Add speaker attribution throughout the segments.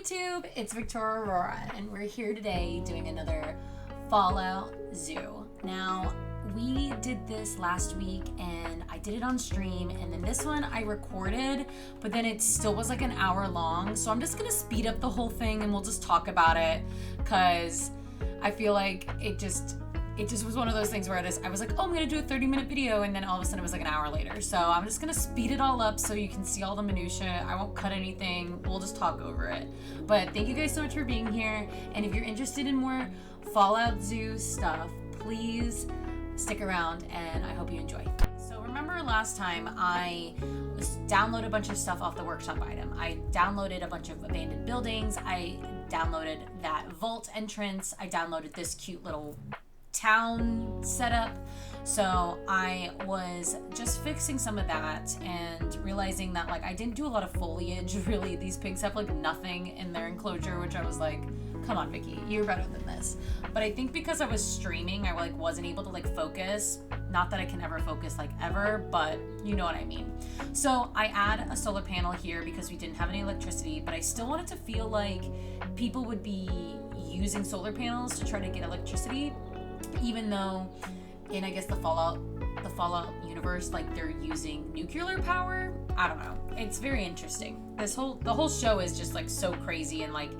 Speaker 1: YouTube, it's Victaurora, and we're here today doing another Fallout Zoo. Now, we did this last week and I did it on stream, and then this one I recorded, but then it still was like an hour long, so I'm just gonna speed up the whole thing and we'll just talk about it, because I feel like it just was one of those things where I was like, oh, I'm gonna do a 30-minute video, and then all of a sudden it was like an hour later. So I'm just gonna speed it all up so you can see all the minutia. I won't cut anything. We'll just talk over it. But thank you guys so much for being here. And if you're interested in more Fallout Zoo stuff, please stick around, and I hope you enjoy. So remember last time I downloaded a bunch of stuff off the workshop item. I downloaded a bunch of abandoned buildings. I downloaded that vault entrance. I downloaded this cute little town setup. So I was just fixing some of that and realizing that like I didn't do a lot of foliage really. These pigs have like nothing in their enclosure, which I was like, come on, Vicky, you're better than this. But I think because I was streaming, I like wasn't able to like focus. Not that I can ever focus like ever, but you know what I mean. So I add a solar panel here because we didn't have any electricity, but I still wanted to feel like people would be using solar panels to try to get electricity, even though in I guess the Fallout universe, like they're using nuclear power. I don't know. It's very interesting. The whole show is just like so crazy and like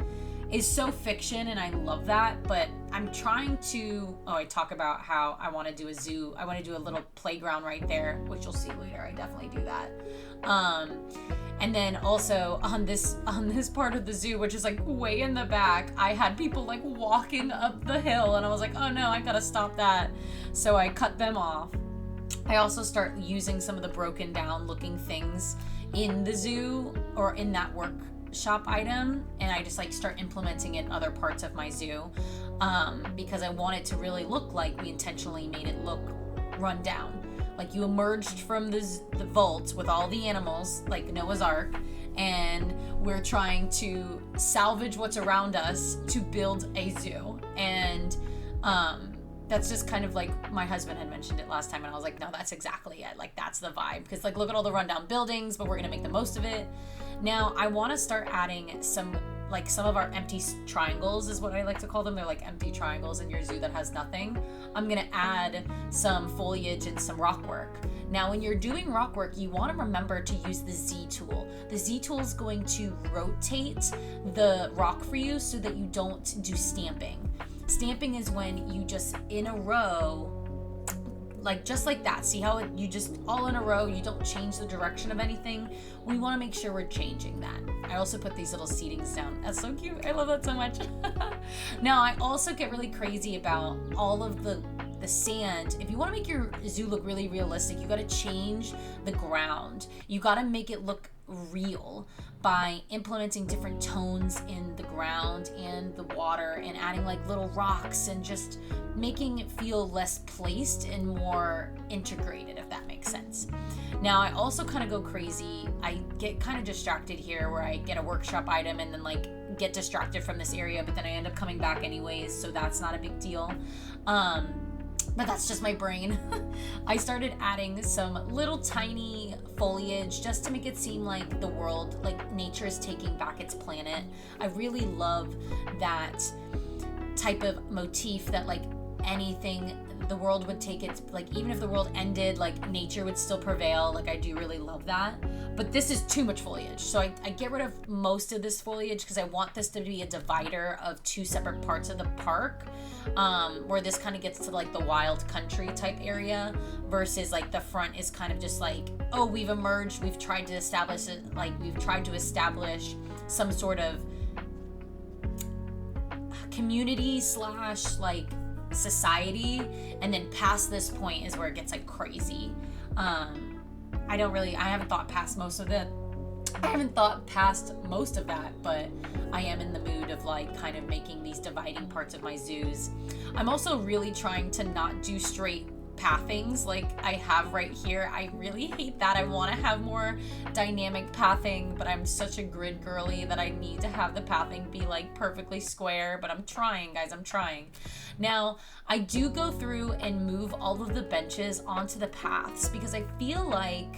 Speaker 1: is so fiction, and I love that. But I'm trying to I talk about how I want to do a zoo. I want to do a little playground right there, which you'll see later. I definitely do that. And then also on this part of the zoo, which is like way in the back, I had people like walking up the hill, and I was like, oh no, I gotta stop that. So I cut them off. I also start using some of the broken down looking things in the zoo or in that workshop item, and I just like start implementing it in other parts of my zoo, because I want it to really look like we intentionally made it look run down. Like you emerged from the vault with all the animals, like Noah's Ark, and we're trying to salvage what's around us to build a zoo. And that's just kind of like my husband had mentioned it last time, and I was like, no, that's exactly it. Like that's the vibe, because like look at all the rundown buildings, but we're gonna make the most of it. Now I want to start adding some of our empty triangles is what I like to call them. They're like empty triangles in your zoo that has nothing. I'm gonna add some foliage and some rock work. Now when you're doing rock work, you want to remember to use the Z tool. The Z tool is going to rotate the rock for you so that you don't do stamping. Stamping is when you just in a row, like just like that. See how you just all in a row, you don't change the direction of anything. We want to make sure we're changing that. I also put these little seatings down. That's so cute. I love that so much. Now I also get really crazy about all of the sand. If you want to make your zoo look really realistic, you got to change the ground. You got to make it look real by implementing different tones in the ground and the water, and adding like little rocks, and just making it feel less placed and more integrated, if that makes sense. Now I also kind of go crazy. I get kind of distracted here where I get a workshop item and then like get distracted from this area, but then I end up coming back anyways, so that's not a big deal. But that's just my brain. I started adding some little tiny foliage just to make it seem like the world, like nature is taking back its planet. I really love that type of motif that like anything, the world would take it, like even if the world ended, like nature would still prevail. Like I do really love that. But this is too much foliage. So I get rid of most of this foliage because I want this to be a divider of two separate parts of the park, where this kind of gets to like the wild country type area, versus like the front is kind of just like, oh, we've emerged, we've tried to establish it, like we've tried to establish some sort of community / like society, and then past this point is where it gets like crazy. I haven't thought past most of it. I haven't thought past most of that, but I am in the mood of like kind of making these dividing parts of my zoos. I'm also really trying to not do straight pathings like I have right here. I really hate that. I want to have more dynamic pathing, but I'm such a grid girly that I need to have the pathing be like perfectly square, but I'm trying, guys. I'm trying. Now, I do go through and move all of the benches onto the paths because I feel like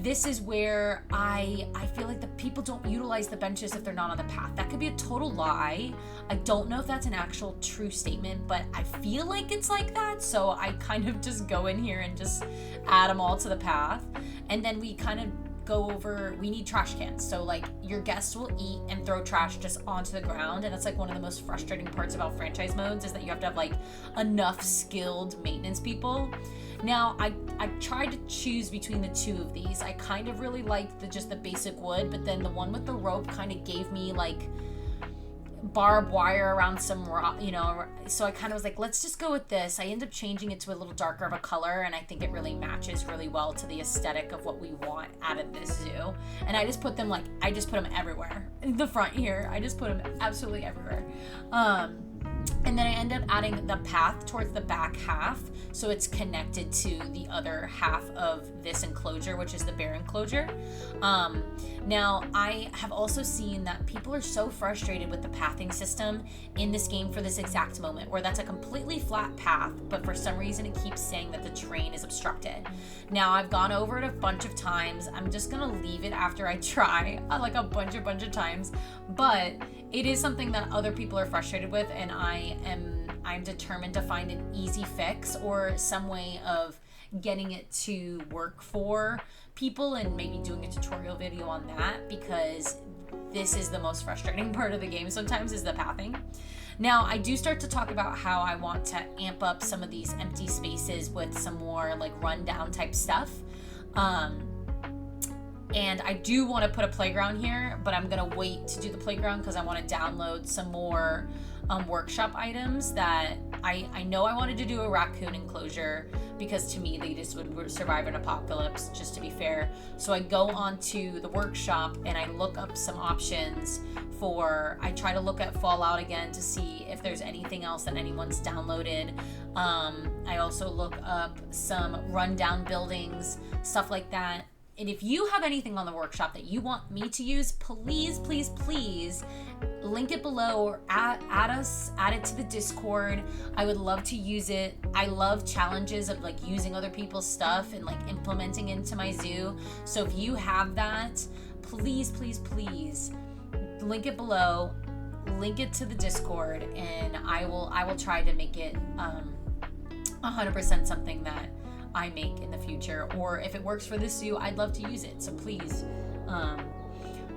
Speaker 1: this is where I feel like the people don't utilize the benches if they're not on the path. That could be a total lie. I don't know if that's an actual true statement, but I feel like it's like that. So I kind of just go in here and just add them all to the path. And then we kind of go over, we need trash cans. So like your guests will eat and throw trash just onto the ground. And that's like one of the most frustrating parts about franchise modes, is that you have to have like enough skilled maintenance people. Now, I tried to choose between the two of these. I kind of really liked just the basic wood, but then the one with the rope kind of gave me like barbed wire around some rock, so I kind of was like, let's just go with this. I end up changing it to a little darker of a color, and I think it really matches really well to the aesthetic of what we want out of this zoo. And I just put them everywhere. In the front here, I just put them absolutely everywhere. And then I end up adding the path towards the back half, so it's connected to the other half of this enclosure, which is the bear enclosure. Now, I have also seen that people are so frustrated with the pathing system in this game for this exact moment, where that's a completely flat path, but for some reason it keeps saying that the terrain is obstructed. Now, I've gone over it a bunch of times. I'm just gonna leave it after I try like a bunch of times, but it is something that other people are frustrated with, and I'm determined to find an easy fix or some way of getting it to work for people, and maybe doing a tutorial video on that, because this is the most frustrating part of the game sometimes, is the pathing. Now, I do start to talk about how I want to amp up some of these empty spaces with some more like rundown type stuff. And I do want to put a playground here, but I'm going to wait to do the playground because I want to download some more workshop items that I know I wanted to do a raccoon enclosure, because to me, they just would survive an apocalypse, just to be fair. So I go onto the workshop and I look up some options I try to look at Fallout again to see if there's anything else that anyone's downloaded. I also look up some rundown buildings, stuff like that. And if you have anything on the workshop that you want me to use, please link it below, or add it to the Discord. I would love to use it. I love challenges of like using other people's stuff and like implementing into my zoo. So if you have that, please link it below, link it to the Discord, and I will try to make it 100% something that I make in the future. Or if it works for this zoo, I'd love to use it. So please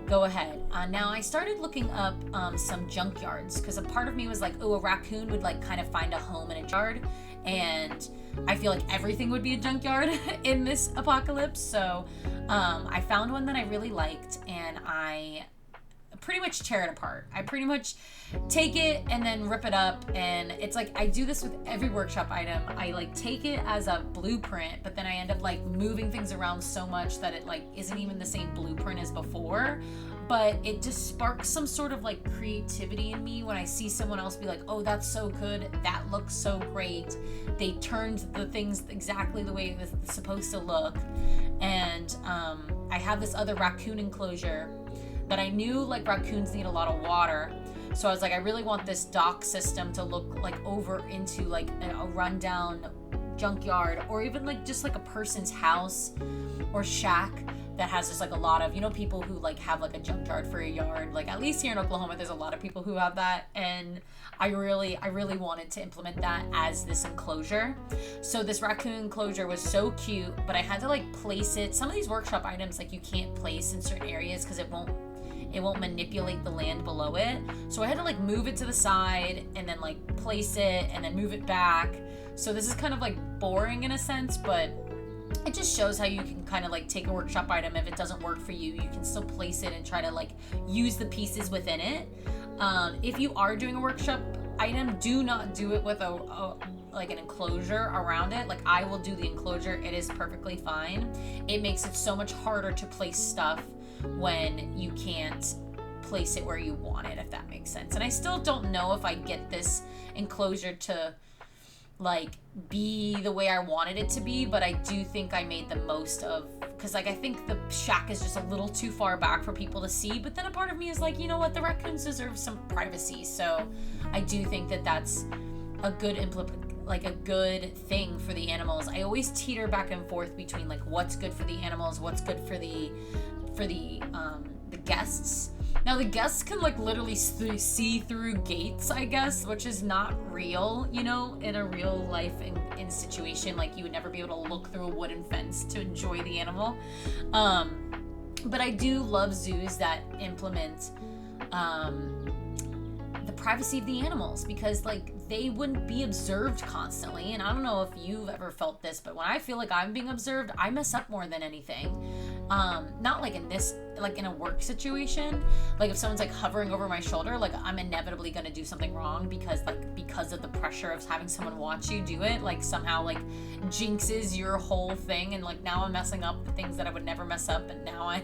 Speaker 1: go ahead. Now, I started looking up some junkyards, because a part of me was like, oh, a raccoon would like kind of find a home in a yard, and I feel like everything would be a junkyard in this apocalypse. So I found one that I really liked, and I pretty much tear it apart. I pretty much take it and then rip it up, and it's like I do this with every workshop item. I like take it as a blueprint, but then I end up like moving things around so much that it like isn't even the same blueprint as before. But it just sparks some sort of like creativity in me when I see someone else be like, oh, that's so good, that looks so great, they turned the things exactly the way it was supposed to look. And I have this other raccoon enclosure, but I knew like raccoons need a lot of water. So I was like, I really want this dock system to look like over into like a rundown junkyard, or even like just like a person's house or shack that has just like a lot of, people who like have like a junkyard for a yard. Like at least here in Oklahoma, there's a lot of people who have that. And I really wanted to implement that as this enclosure. So this raccoon enclosure was so cute, but I had to like place it. Some of these workshop items, like you can't place in certain areas because it won't manipulate the land below it. So I had to like move it to the side and then like place it and then move it back. So this is kind of like boring in a sense, but it just shows how you can kind of like take a workshop item. If it doesn't work for you, you can still place it and try to like use the pieces within it. If you are doing a workshop item, do not do it with a like an enclosure around it. Like I will do the enclosure. It is perfectly fine. It makes it so much harder to place stuff when you can't place it where you want it, if that makes sense. And I still don't know if I get this enclosure to like be the way I wanted it to be, but I do think I made the most of, because like I think the shack is just a little too far back for people to see, but then a part of me is like, you know what, the raccoons deserve some privacy. So I do think that that's a good like a good thing for the animals. I always teeter back and forth between like what's good for the animals, what's good for the guests. Now the guests can like literally see through gates, I guess, which is not real, you know, in a real life in situation. Like you would never be able to look through a wooden fence to enjoy the animal. But I do love zoos that implement the privacy of the animals, because like they wouldn't be observed constantly. And I don't know if you've ever felt this, but when I feel like I'm being observed, I mess up more than anything. Not like in this, like in a work situation, like if someone's like hovering over my shoulder, like I'm inevitably going to do something wrong because of the pressure of having someone watch you do it, like somehow like jinxes your whole thing. And like now I'm messing up the things that I would never mess up. And now I,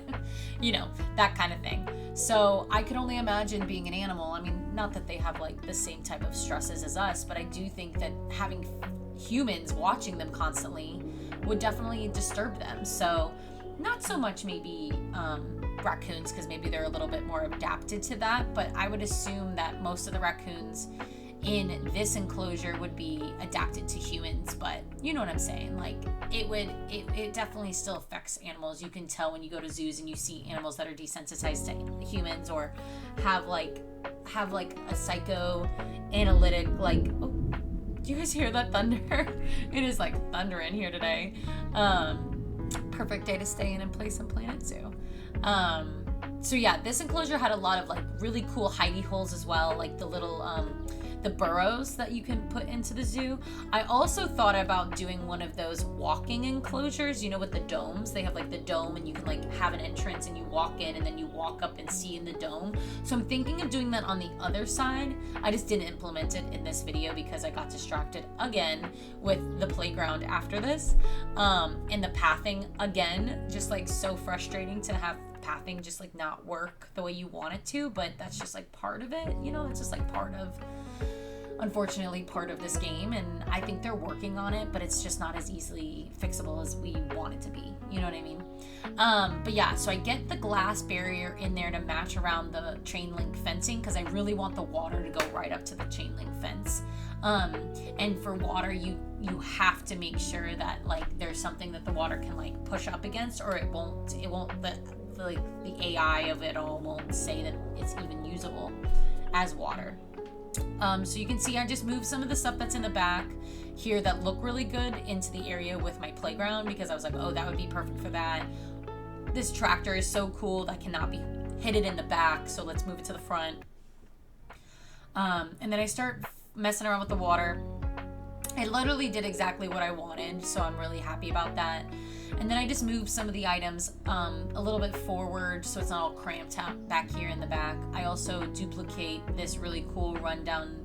Speaker 1: you know, that kind of thing. So I could only imagine being an animal. I mean, not that they have like the same type of stresses as us, but I do think that having humans watching them constantly would definitely disturb them. So not so much maybe raccoons, because maybe they're a little bit more adapted to that, but I would assume that most of the raccoons in this enclosure would be adapted to humans. But you know what I'm saying, like it definitely still affects animals. You can tell when you go to zoos and you see animals that are desensitized to humans or have like a psychoanalytic, like, oh, do you guys hear that thunder? It is like thunder in here today. Perfect day to stay in and play some Planet Zoo. So yeah, this enclosure had a lot of like really cool hidey holes as well, like the little the burrows that you can put into the zoo. I also thought about doing one of those walking enclosures, you know, with the domes. They have like the dome and you can like have an entrance and you walk in and then you walk up and see in the dome. So I'm thinking of doing that on the other side. I just didn't implement it in this video because I got distracted again with the playground after this. And the pathing again, just like so frustrating to have pathing just like not work the way you want it to, but that's just like part of it, you know. It's just like unfortunately part of this game, and I think they're working on it, but it's just not as easily fixable as we want it to be, you know what I mean? But yeah, so I get the glass barrier in there to match around the chain link fencing because I really want the water to go right up to the chain link fence. And for water, you have to make sure that like there's something that the water can like push up against, or it won't the AI of it all won't say that it's even usable as water. So you can see I just moved some of the stuff that's in the back here that look really good into the area with my playground, because I was like, oh, that would be perfect for that. This tractor is so cool that cannot be hidden in the back, so let's move it to the front. And then I start messing around with the water. I literally did exactly what I wanted, so I'm really happy about that. And then I just moved some of the items a little bit forward so it's not all cramped out back here in the back. I also duplicate this really cool rundown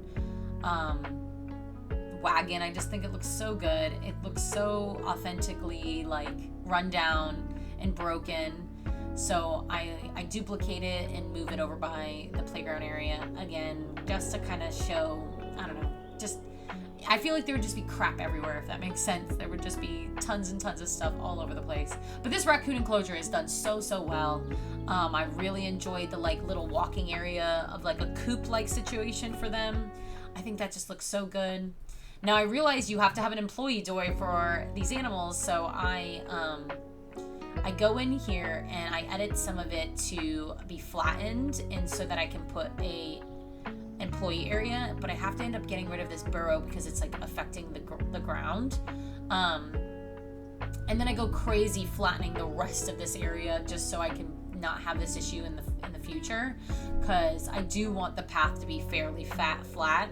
Speaker 1: wagon. I just think it looks so good. It looks so authentically like rundown and broken. So I duplicate it and move it over by the playground area again, just to kind of show, I don't know, just I feel like there would just be crap everywhere, if that makes sense. There would just be tons and tons of stuff all over the place. But this raccoon enclosure is done so well. I really enjoyed the like little walking area of like a coop-like situation for them. I think that just looks so good. Now I realize you have to have an employee doy for these animals, so I go in here and I edit some of it to be flattened, and so that I can put a employee area, but I have to end up getting rid of this burrow because it's like affecting the ground. And then I go crazy flattening the rest of this area just so I can not have this issue in the future, because I do want the path to be fairly flat.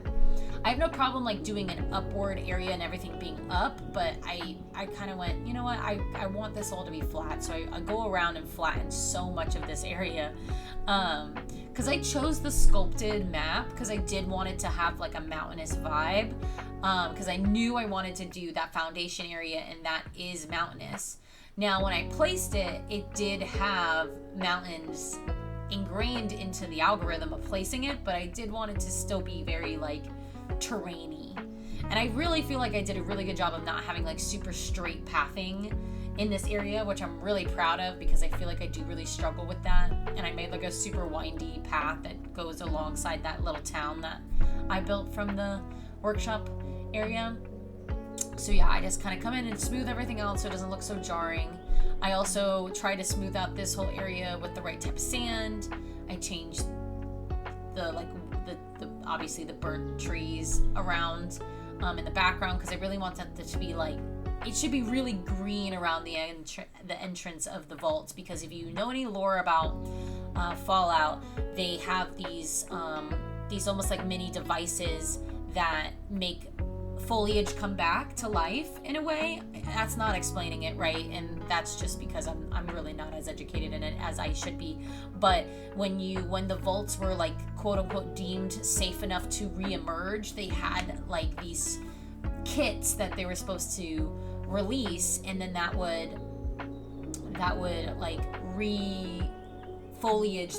Speaker 1: I have no problem like doing an upward area and everything being up, but I kind of went, you know what, I want this all to be flat, so I go around and flatten so much of this area. Because I chose the sculpted map because I did want it to have like a mountainous vibe, because I knew I wanted to do that foundation area, and that is mountainous. Now when I placed it, it did have mountains ingrained into the algorithm of placing it, but I did want it to still be very like terrainy. And I really feel like I did a really good job of not having like super straight pathing in this area, which I'm really proud of, because I feel like I do really struggle with that. And I made like a super windy path that goes alongside that little town that I built from the workshop area. So yeah, I just kind of come in and smooth everything out so it doesn't look so jarring. I also try to smooth out this whole area with the right type of sand. I changed the obviously the burnt trees around in the background, because I really want that to be like, it should be really green around the entrance of the vaults, because if you know any lore about Fallout, they have these almost like mini devices that make foliage come back to life in a way. That's not explaining it right, and that's just because I'm really not as educated in it as I should be. But when the vaults were like quote unquote deemed safe enough to re-emerge, they had like these kits that they were supposed to release, and then that would like re-foliage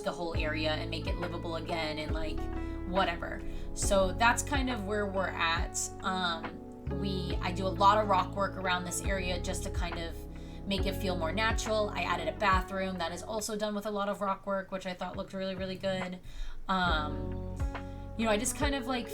Speaker 1: the whole area and make it livable again, and like whatever. So that's kind of where we're at. I do a lot of rock work around this area just to kind of make it feel more natural. I added a bathroom that is also done with a lot of rock work, which I thought looked really, really good. I just kind of like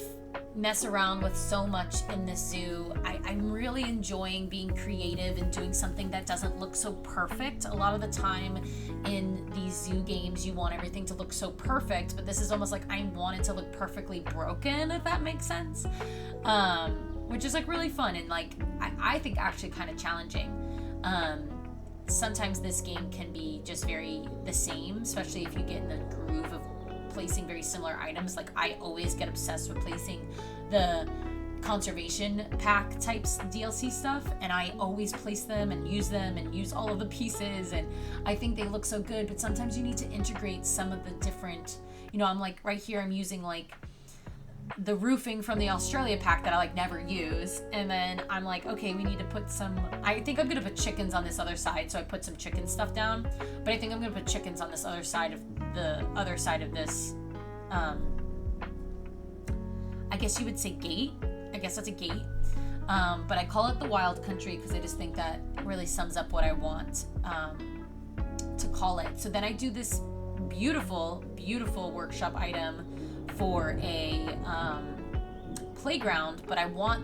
Speaker 1: mess around with so much in this zoo. I'm really enjoying being creative and doing something that doesn't look so perfect. A lot of the time in these zoo games, you want everything to look so perfect, but this is almost like I want it to look perfectly broken, if that makes sense. Which is like really fun and like I think actually kind of challenging. Sometimes this game can be just very the same, especially if you get in the groove of placing very similar items. Like I always get obsessed with placing the conservation pack types DLC stuff, and I always place them and use all of the pieces, and I think they look so good. But sometimes you need to integrate some of the different, I'm like right here I'm using like the roofing from the Australia pack that I like never use, and then I'm like, okay, we need to put some, I think I'm gonna put chickens on this other side, so I put some chicken stuff down, but I think I'm gonna put chickens on this other side of this I guess you would say gate. I guess that's a gate, but I call it the wild country because I just think that really sums up what I want to call it. So then I do this beautiful workshop item for a playground, but I want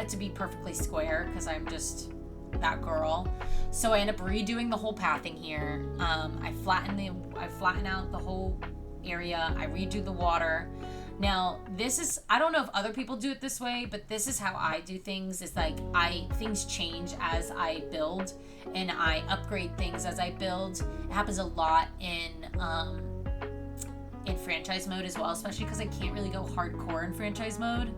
Speaker 1: it to be perfectly square because I'm just that girl. So I end up redoing the whole pathing here. I flatten out the whole area. I redo the water. Now this is, I don't know if other people do it this way, but this is how I do things. It's like things change as I build, and I upgrade things as I build. It happens a lot in franchise mode as well, especially because I can't really go hardcore in franchise mode.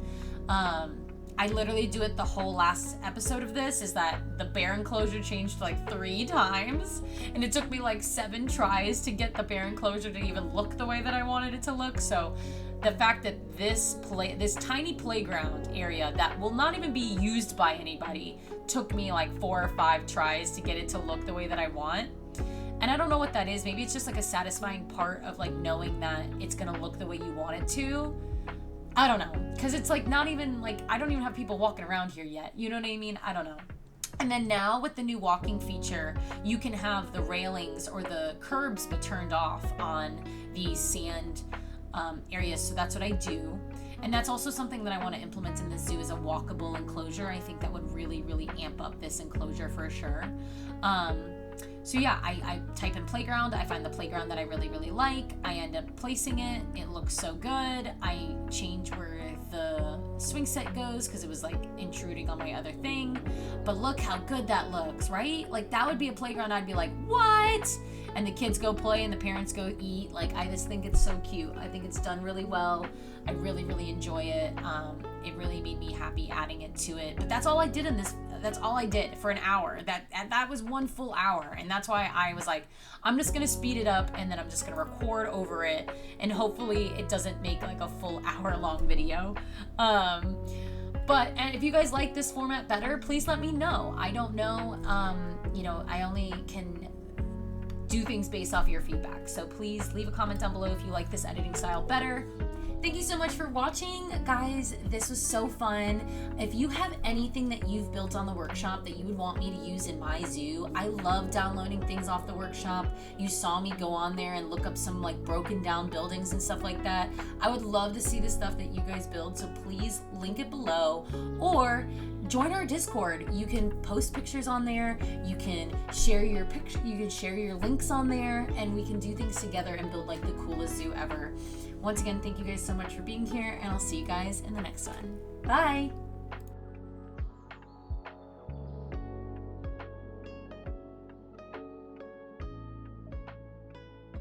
Speaker 1: I literally do it the whole last episode of this, is that the bear enclosure changed like 3 times, and it took me like 7 tries to get the bear enclosure to even look the way that I wanted it to look. So the fact that this tiny playground area that will not even be used by anybody took me like 4 or 5 tries to get it to look the way that I want. And I don't know what that is. Maybe it's just like a satisfying part of like knowing that it's gonna look the way you want it to. I don't know, because it's like not even like, I don't even have people walking around here yet. You know what I mean? I don't know. And then now with the new walking feature, you can have the railings or the curbs be turned off on these sand areas. So that's what I do. And that's also something that I want to implement in the zoo, is a walkable enclosure. I think that would really, really amp up this enclosure for sure. So yeah, I type in playground, I find the playground that I really, really like, I end up placing it, it looks so good, I change where the swing set goes because it was like intruding on my other thing, but look how good that looks, right? Like that would be a playground I'd be like, what? And the kids go play and the parents go eat. Like I just think it's so cute. I think it's done really well. I really, really enjoy it. It really made me happy adding it to it. But that's all I did in this. That's all I did for an hour. That was 1 full hour. And that's why I was like, I'm just going to speed it up and then I'm just going to record over it. And hopefully it doesn't make like a full hour long video. And if you guys like this format better, please let me know. I don't know. I only can do things based off your feedback. So please leave a comment down below if you like this editing style better. Thank you so much for watching, guys. This was so fun. If you have anything that you've built on the workshop that you would want me to use in my zoo, I love downloading things off the workshop. You saw me go on there and look up some like broken down buildings and stuff like that. I would love to see the stuff that you guys build, so please link it below, or join our Discord. You can post pictures on there, you can share your picture, you can share your links on there, and we can do things together and build like the coolest zoo ever. Once again, thank you guys so much for being here, and I'll see you guys in the next one. Bye!